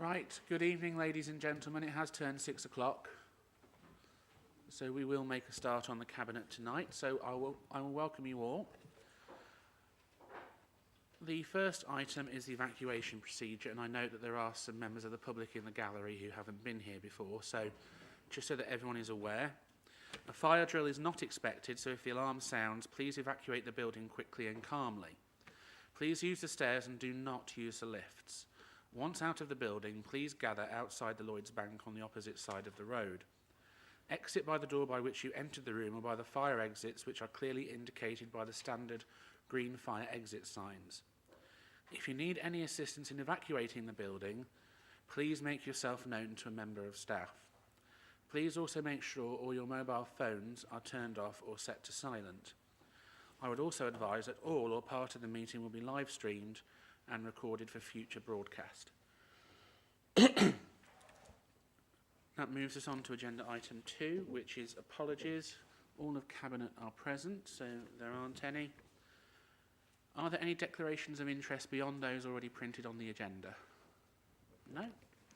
Right, good evening ladies and gentlemen. It has turned 6 o'clock, so we will make a start on the Cabinet tonight, so I will welcome you all. The first item is the evacuation procedure, and I note that there are some members of the public in the gallery who haven't been here before, so just so that everyone is aware. A fire drill is not expected, so if the alarm sounds, please evacuate the building quickly and calmly. Please use the stairs and do not use the lifts. Once out of the building, please gather outside the Lloyds Bank on the opposite side of the road. Exit by the door by which you entered the room or by the fire exits, which are clearly indicated by the standard green fire exit signs. If you need any assistance in evacuating the building, please make yourself known to a member of staff. Please also make sure all your mobile phones are turned off or set to silent. I would also advise that all or part of the meeting will be live streamed and recorded for future broadcast. That moves us on to agenda item 2, which is apologies. All of Cabinet are present, so there aren't any. Are there any declarations of interest beyond those already printed on the agenda? No?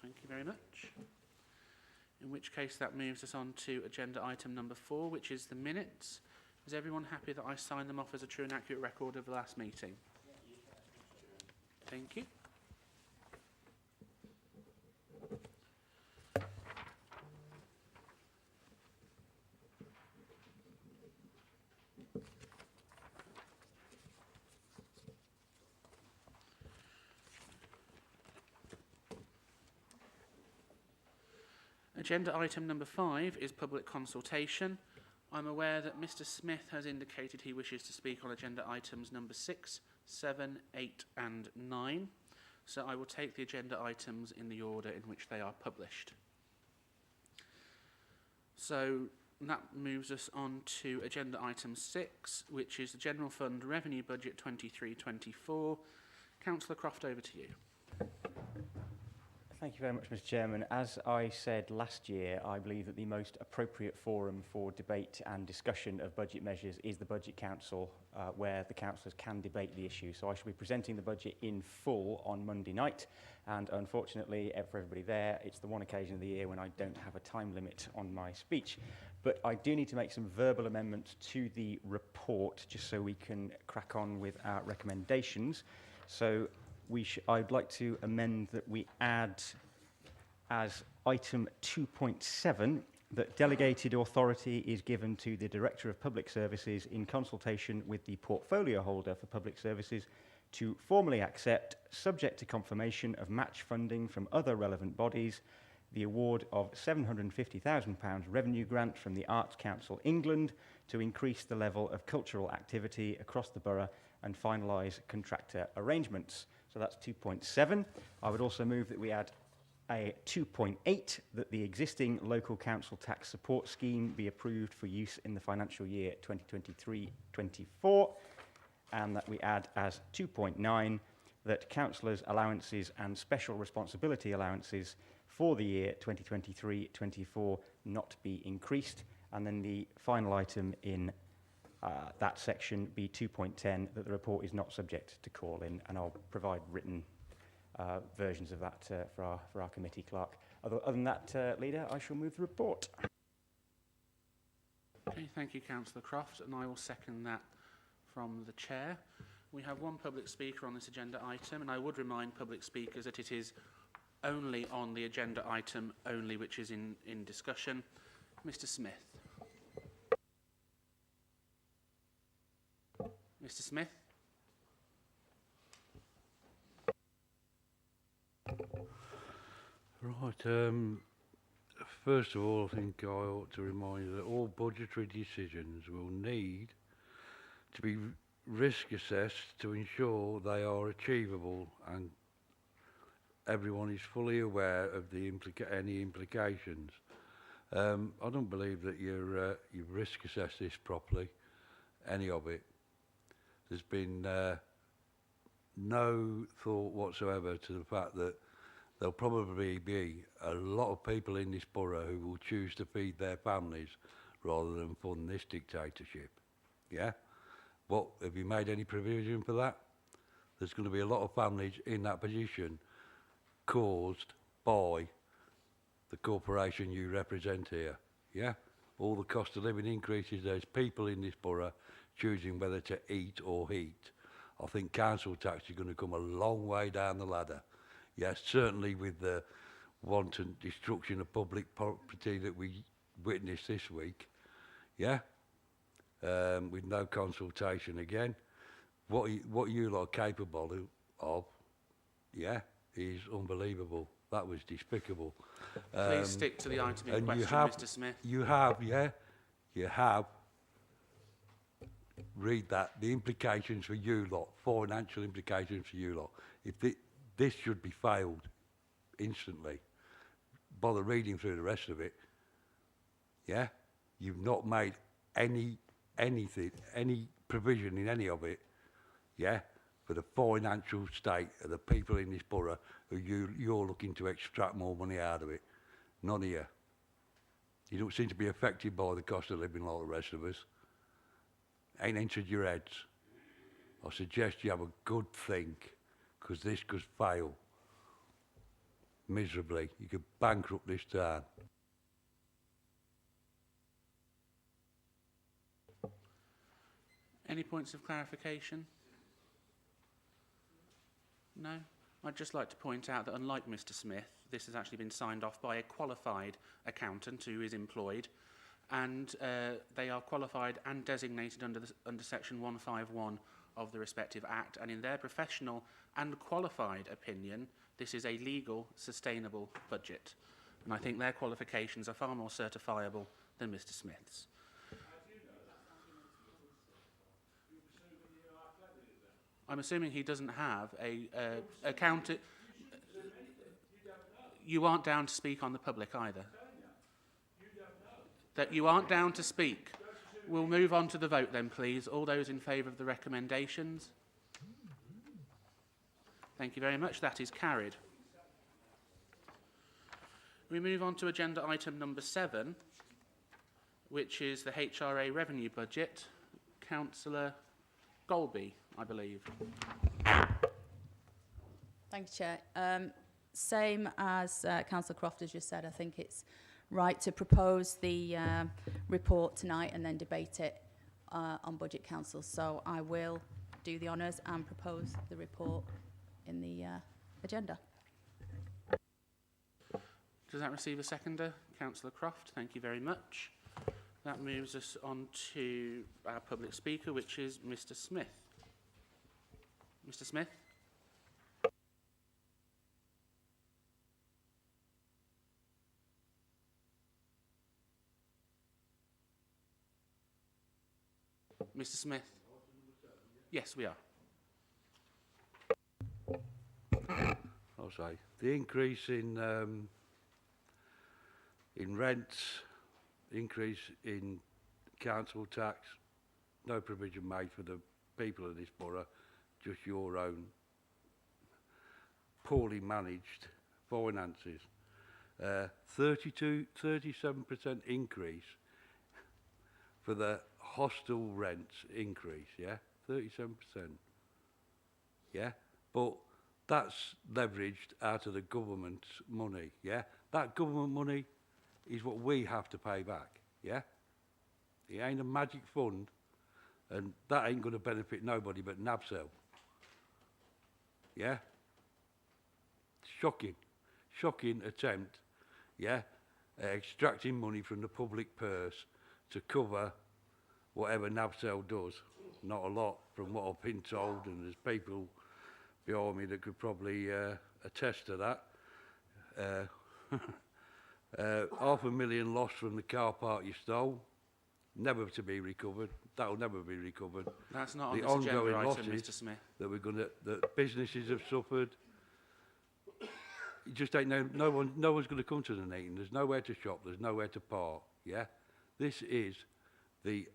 Thank you very much. In which case that moves us on to agenda item number 4, which is the minutes. Is everyone happy that I sign them off as a true and accurate record of the last meeting? Thank you. Agenda item number 5 is public consultation. I'm aware that Mr. Smith has indicated he wishes to speak on agenda items number 6, 7, 8 and 9. So I will take the agenda items in the order in which they are published. So that moves us on to agenda item 6, which is the General Fund Revenue Budget 23-24. Councillor Croft, over to you. Thank you very much, Mr. Chairman. As I said last year, I believe that the most appropriate forum for debate and discussion of budget measures is the Budget Council, where the councillors can debate the issue. So I shall be presenting the budget in full on Monday night, and unfortunately for everybody there, it's the one occasion of the year when I don't have a time limit on my speech. But I do need to make some verbal amendments to the report, just so we can crack on with our recommendations. So I'd like to amend that we add as item 2.7 that delegated authority is given to the Director of Public Services in consultation with the portfolio holder for public services to formally accept, subject to confirmation of match funding from other relevant bodies, the award of £750,000 revenue grant from the Arts Council England to increase the level of cultural activity across the borough and finalise contractor arrangements. So that's 2.7. I would also move that we add a 2.8, that the existing local council tax support scheme be approved for use in the financial year 2023-24, and that we add as 2.9 that councillors' allowances and special responsibility allowances for the year 2023-24 not be increased, and then the final item in that section be 2.10, that the report is not subject to call-in, and I'll provide written versions of that for our committee clerk. Other than that, Leader, I shall move the report. Okay, thank you, Councillor Croft, and I will second that from the Chair. We have one public speaker on this agenda item, and I would remind public speakers that it is only on the agenda item only which is in discussion. Mr. Smith. Mr. Smith. Right. First of all, I think I ought to remind you that all budgetary decisions will need to be risk assessed to ensure they are achievable, and everyone is fully aware of the any implications. I don't believe that you've risk assessed this properly, any of it. There's been no thought whatsoever to the fact that there'll probably be a lot of people in this borough who will choose to feed their families rather than fund this dictatorship. Yeah? What, have you made any provision for that? There's going to be a lot of families in that position caused by the corporation you represent here, yeah? All the cost of living increases, there's people in this borough choosing whether to eat or heat. I think council tax is going to come a long way down the ladder. Yes, certainly with the wanton destruction of public property that we witnessed this week, yeah? With no consultation again. What you lot are capable of, yeah, is unbelievable. That was despicable. Please stick to the item in And question, Mr. Smith. you have, read that, the implications for you lot, financial implications for you lot. If this should be failed instantly, bother reading through the rest of it, yeah? You've not made any provision in any of it, yeah, for the financial state of the people in this borough who you're looking to extract more money out of it. None of you. You don't seem to be affected by the cost of living like the rest of us. Ain't entered your heads. I suggest you have a good think, because this could fail miserably. You could bankrupt this town. Any points of clarification? No? I'd just like to point out that unlike Mr. Smith, this has actually been signed off by a qualified accountant who is employed, and they are qualified and designated under Section 151 of the respective Act, and in their professional and qualified opinion, this is a legal, sustainable budget. And I think their qualifications are far more certifiable than Mr. Smith's. I'm assuming he doesn't have a accountant. You aren't down to speak on the public either. That you aren't down to speak. We'll move on to the vote then, please. All those in favour of the recommendations? Thank you very much. That is carried. We move on to agenda item number 7, which is the HRA revenue budget. Councillor Golby, I believe. Thank you, Chair. Same as Councillor Croft has just said, I think it's right to propose the report tonight and then debate it on Budget Council. So I will do the honours and propose the report in the agenda. Does that receive a seconder? Councillor Croft, thank you very much. That moves us on to our public speaker, which is Mr. Smith. Mr. Smith? Mr. Smith? Yes, we are. I'll say the increase in rents, increase in council tax, no provision made for the people of this borough, just your own poorly managed finances. 37% increase for the hostel rents increase, yeah? 37%. Yeah? But that's leveraged out of the government's money, yeah? That government money is what we have to pay back, yeah? It ain't a magic fund, and that ain't going to benefit nobody but NABCEL. Yeah? Shocking. Shocking attempt, yeah, at extracting money from the public purse to cover whatever NABCEL does. Not a lot from what I've been told, and there's people behind me that could probably attest to that. $500,000 lost from the car park you stole, never to be recovered. That'll never be recovered. That's not on The this agenda ongoing item, losses Mr. Smith. that businesses have suffered. You just ain't no one's going to come to Nuneaton. There's nowhere to shop. There's nowhere to park. Yeah, this is the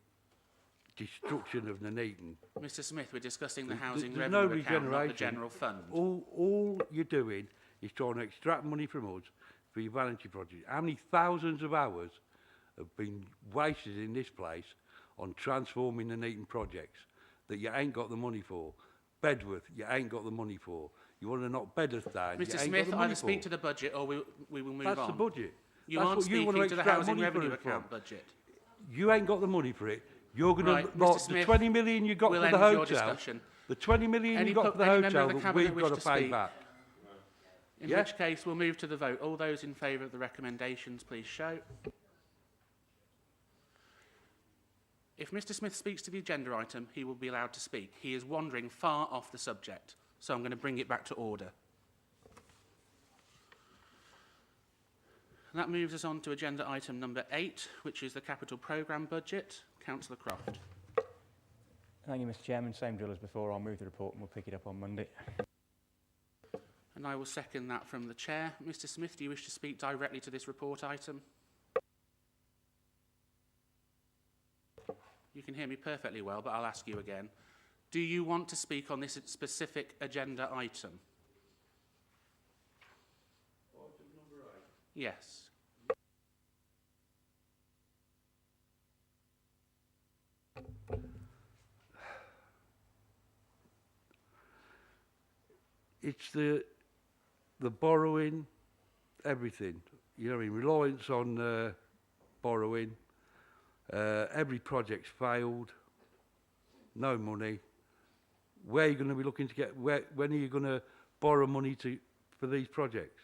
destruction of Nuneaton. Mr. Smith, we're discussing the housing There's revenue no account, not the regeneration. general fund. All you're doing is trying to extract money from us for your voluntary project. How many thousands of hours have been wasted in this place on transforming the Nuneaton projects that you ain't got the money for? Bedworth, you ain't got the money for. You want to knock Bedworth down. Mr. you ain't Smith, got the money either speak for. to the budget or we will move That's on. the budget. You That's aren't what you want speaking to the extract housing money revenue for it from. account budget. You ain't got the money for it. You're going Right, to Mr. the Smith, 20 million you got we'll for the end your hotel. discussion. The 20 million you got for the any member hotel of the that Cabinet we've got wish to to pay speak? back. In Yeah? which case, we'll move to the vote. All those in favour of the recommendations, please show. If Mr. Smith speaks to the agenda item, he will be allowed to speak. He is wandering far off the subject, so I'm going to bring it back to order. And that moves us on to agenda item number 8, which is the capital programme budget. Councillor Croft. Thank you, Mr. Chairman. Same drill as before. I'll move the report and we'll pick it up on Monday. And I will second that from the chair. Mr. Smith, do you wish to speak directly to this report item? You can hear me perfectly well, but I'll ask you again. Do you want to speak on this specific agenda item? Item number 8. Yes. It's the borrowing, everything. You know what I mean? Reliance on borrowing. Every project's failed. No money. Where are you going to be looking to get? When are you going to borrow money for these projects?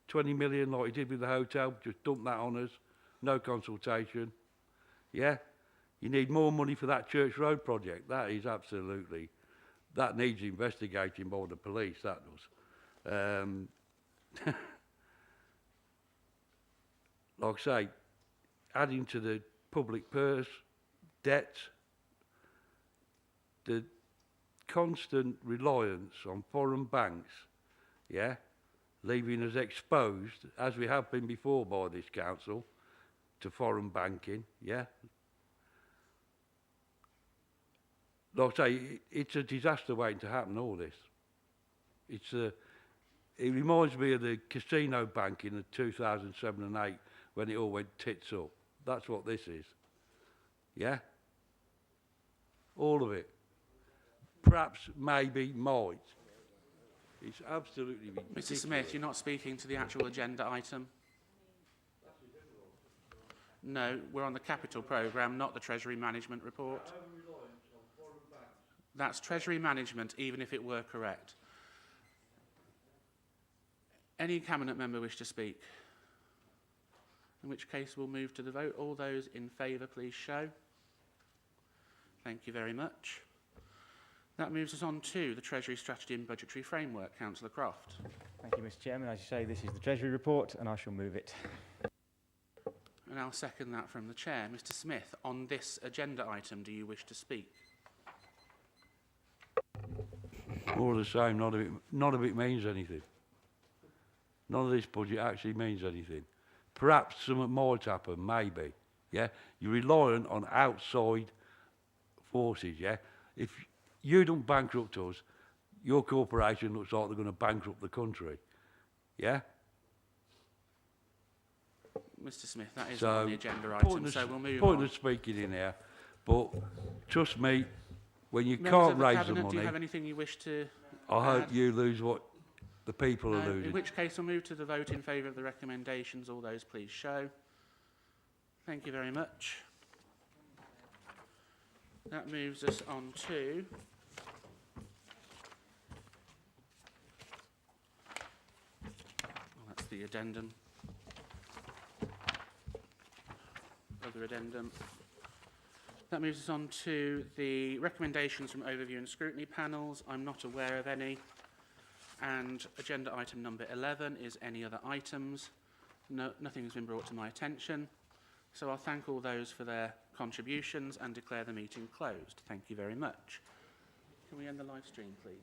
20 million like you did with the hotel, just dump that on us. No consultation. Yeah? You need more money for that Church Road project. That is absolutely... That needs investigating by the police, that does. Like I say, adding to the public purse, debt, the constant reliance on foreign banks, yeah, leaving us exposed, as we have been before by this council, to foreign banking, yeah. Like I say, it's a disaster waiting to happen, all this. It reminds me of the casino banking in 2007 and 8 when it all went tits up. That's what this is. Yeah? All of it. Perhaps, maybe, might. It's absolutely ridiculous. Mr. Smith, you're not speaking to the actual agenda item? No, we're on the capital programme, not the Treasury Management report. That's Treasury Management, even if it were correct. Any Cabinet member wish to speak? In which case we'll move to the vote. All those in favour, please show. Thank you very much. That moves us on to the Treasury Strategy and Budgetary Framework. Councillor Croft. Thank you, Mr. Chairman. As you say, this is the Treasury report and I shall move it. And I'll second that from the Chair. Mr. Smith, on this agenda item, do you wish to speak? All the same, none of it means anything. None of this budget actually means anything. Perhaps something might happen, maybe. Yeah, you're reliant on outside forces. Yeah, if you don't bankrupt us, your corporation looks like they're going to bankrupt the country. Yeah. Mr. Smith, that is So, on the agenda item, so we'll move on. Pointless speaking in here, but trust me, when you Members can't of the raise Cabinet, the do you money, have anything you wish to I hope add? you lose what the people are No, losing. in which case we'll move to the vote in favour of the recommendations. All those please show. Thank you very much. That moves us on to that's the addendum. Other addendum. That moves us on to the recommendations from overview and scrutiny panels. I'm not aware of any. And agenda item number 11 is any other items. No, nothing has been brought to my attention. So I'll thank all those for their contributions and declare the meeting closed. Thank you very much. Can we end the live stream, please?